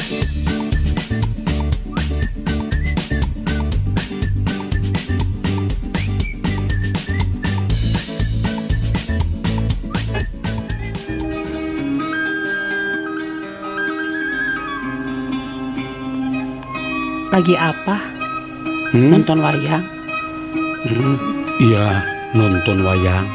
Lagi apa? Nonton wayang? Iya, nonton wayang.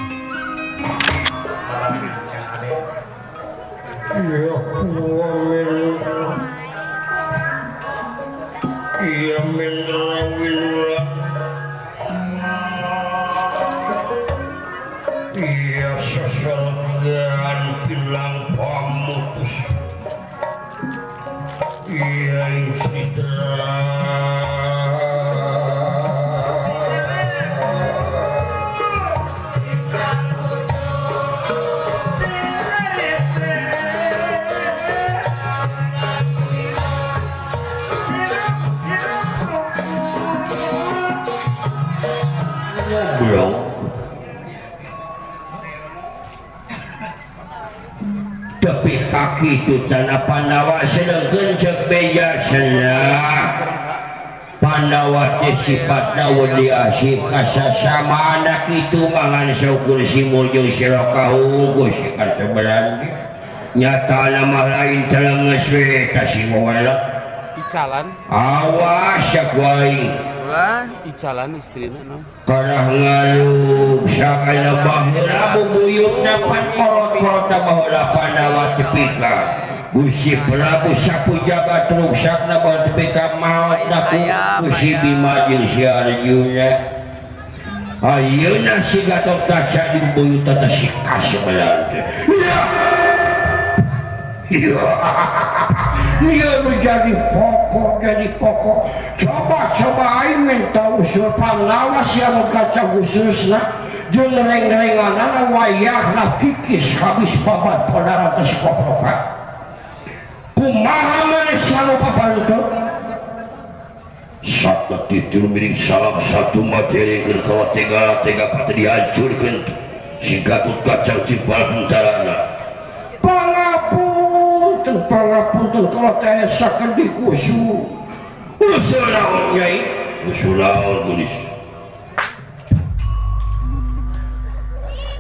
Iya seselgian bilang pamutus. Iya istirahat. Bro, tapi kaki itu tanah Pandawa sedang kencek bejasana. Pandawa sifatnya wali asyik kasasama anak itu mangan syukur si mujung sirokahu si kaseberan nyata nama lain telah ngeswe kasih mawala Icalan awas syakwai ulah Icalan istrina no karena ngaluh sakala bahula bubuyuk dapat korot-korot bahula Pandawa tipika Gusti Prabu sapu jabat ruksak na bantepika maut naku Gusti Bima jeung si Arjuna ayeuna si Gatot Kaca dibuyut tata si kasebelah iya menjadi pokok coba aing minta usul Pandawa siapa kaca khususna jeung reng-renganana wayahna kikis habis babat pada atas koprokan kumaha maneh sanu papantu sabda titul miring salah satu materi keur kawa tega pati dihancurkeun si Gatot Kaca cipal bentarana pangapunten kalau teh sakeun dikusu usul naon nyai usul naon tulis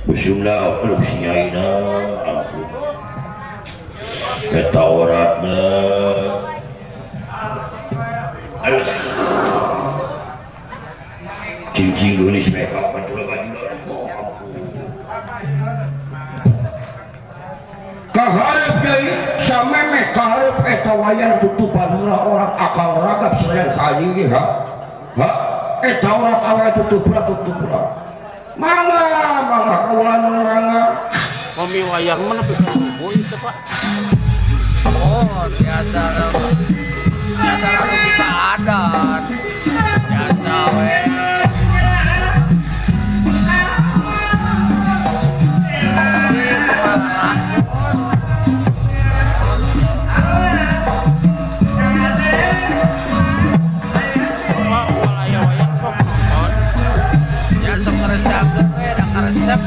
usul naon si nyai na ampun eta oratna alus cincin geulis mereka pantul baju kaharep deui samemeh kaharep eta wayang tutupan orang akal ragap selain kali ha eta orang awal tutup mangga kawan mangga mami wayang mana bisa boy itu pak oh biasa bisa adat biasa weh resep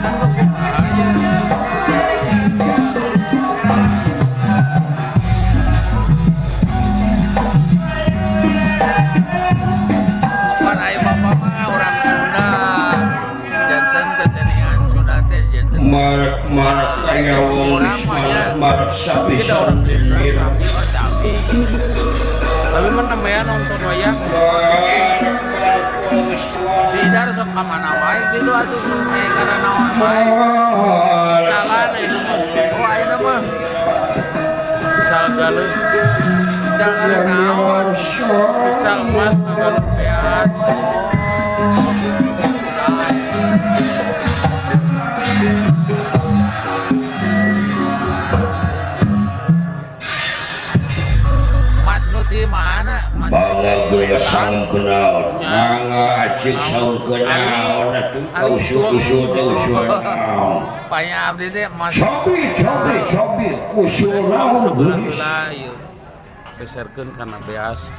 marak kaya wong marak sapi tapi menemaya nonton wayang sidar sok kamana wae gitu atuh karena naon wae jalan itu oh ayeuna mah jalan naon jalan mas jalan beas bangga gaya sang kenal bangga acik sang kenal kau usul teh usul naon paya abdi teh mas cobi usul naon geulis beserkeun kana beas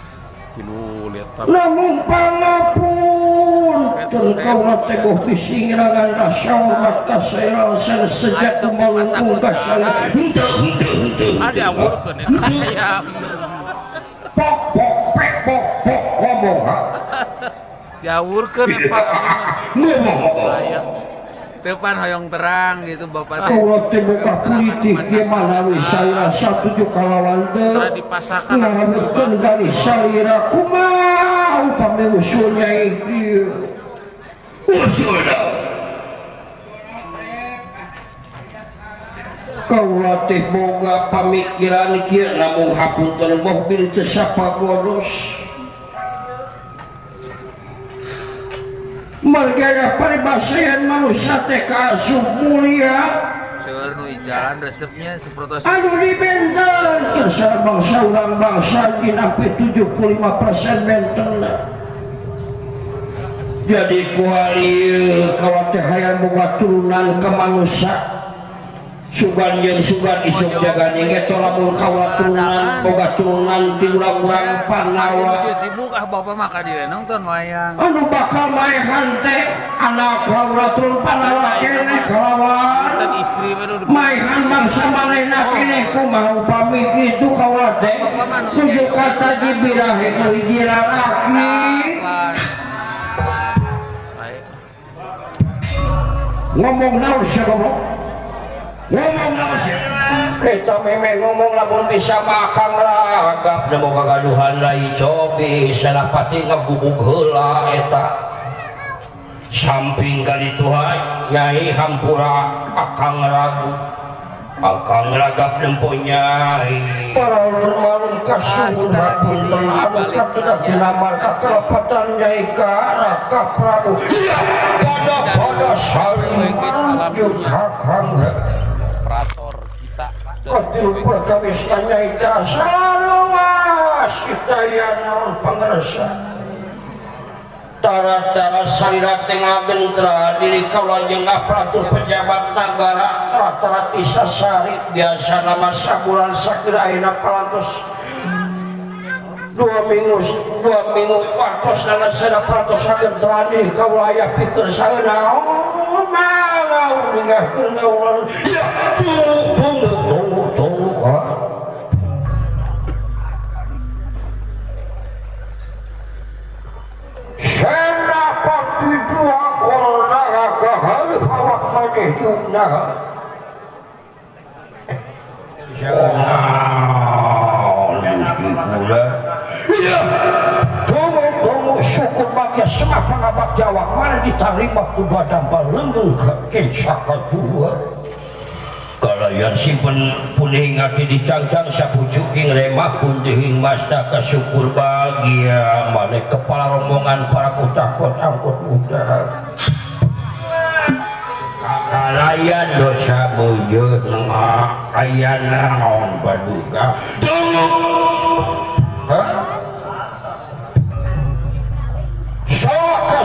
tilu lihat namun pangapun terkau teh goh pisingirangan rasawan kasel sejak kumalu ungkasan henteu ada aburkeun ya ngomong ha Jawurkeun Pak. ngomong Aya. Depan hoyong terang gitu Bapak. kalau terbuka politik dia malawi saya setuju kalawan teu Tara dipasakan ngaramekeun garis saya kumaha upami usulnya ieu usulna kaula teh boga pamikiran kieu namun hapunten mobil teu sapagodos marga paribasayan manusia teh kaasup mulia seueur nu jalan resepnya seprotos. anu dibenten kersa bangsa urang bangsa sampai 75% bentenna jadi kuali kalau teh hayang boga turunan ke manusia sugan jeung sugan isuk jaga ninget lamun kaula turunan boga turunan ti urang-urang Panawa Sibuk Bapak maka dia nonton wayang. anu bakal maehan teh anak kaula turun Panawa keneh kalawan Dan istri baru maehan bangsa manehna keneh kumaha upami kitu kaula teh kudu kata dibirahe ku hiji lalaki ngomong naon sia goblok ngomong naon sia eta meme ngomong lamun bisa makang ragap nemu kagaduhan lai cobi salapati ngagubug heula eta samping kali Tuhan Nyai hampura akang ragu akang ragap nempo Nyai para ulun kasuhun hapunten anu kakedah dinamar kakelepatan Nyai ka Prabu pada saling lanjut hakang operator kita kotil perkawis Nyai selalu was kita yang naon pangerasa tara-tara salira tengah gentra diri kaula jeung aparatur pejabat nagara tara-tara tisasari biasa nama sabulan sakira ayeuna parantos 2 minggu parantos nana sada parantos gentra diri kaula aya pikeun saeuna mau ninggalkeun kaula ya tunggu Senapa tujuh kornaga kahari hawak maneh jumnaha tunggu syukur bagia semua pangabak jawab mana diterima ku badan balenggung kencaka dua kalayan simpen puning ati dicangcang sapucuking remah pun dihing masda kesyukur bahagia maneh kepala rombongan para kutakot angkut muda kakalayan dosa buyut ayan naon baduka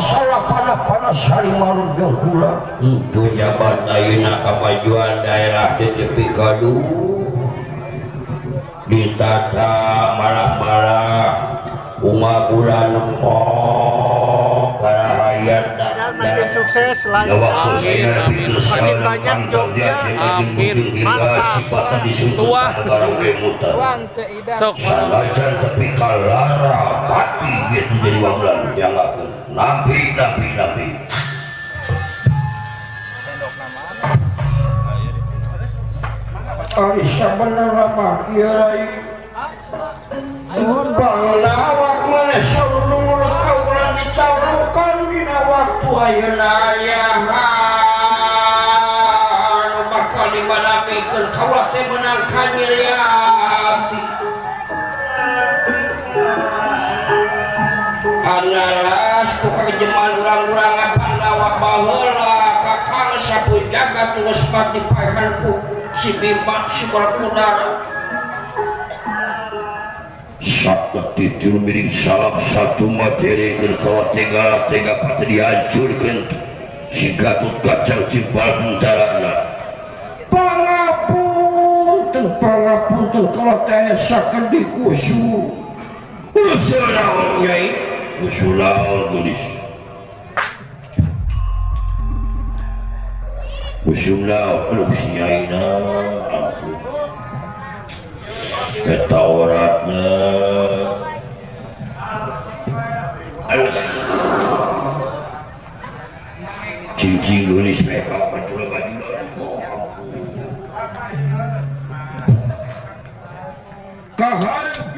salah pada saling marut jeung kula itu jabat ayeuna kamajuan daerah teh tepi kadu ditata marah-marah umat bulan nempok para hayat makin sukses lancar makin banyak jobnya amin mantap tua uang ceidan sok salajan tepi kalara pati gitu jadi wanglan jangakeun nabi ari sabenerna mah kieu rai bangna awak maneh saulur kaula dicawrukan dina waktu ayeuna aya anu bakal dimanamikeun kaula teh meunang kanyiliati anaras tukang jemal urang-urangan Pandawa baheula kakang sapu jagat geus pati paehan ku si Bima si Barakudara sakti tilu miring salah satu materi kerkawa tega pati dihancurkan si Gatot Kaca Cimpal bentarana pangapunten kalau teh saken dikusu usul naon Nyai usul naon gelis usul naon lu si Nyai ampun eta oratna cincin gelis mereka betul baju kahar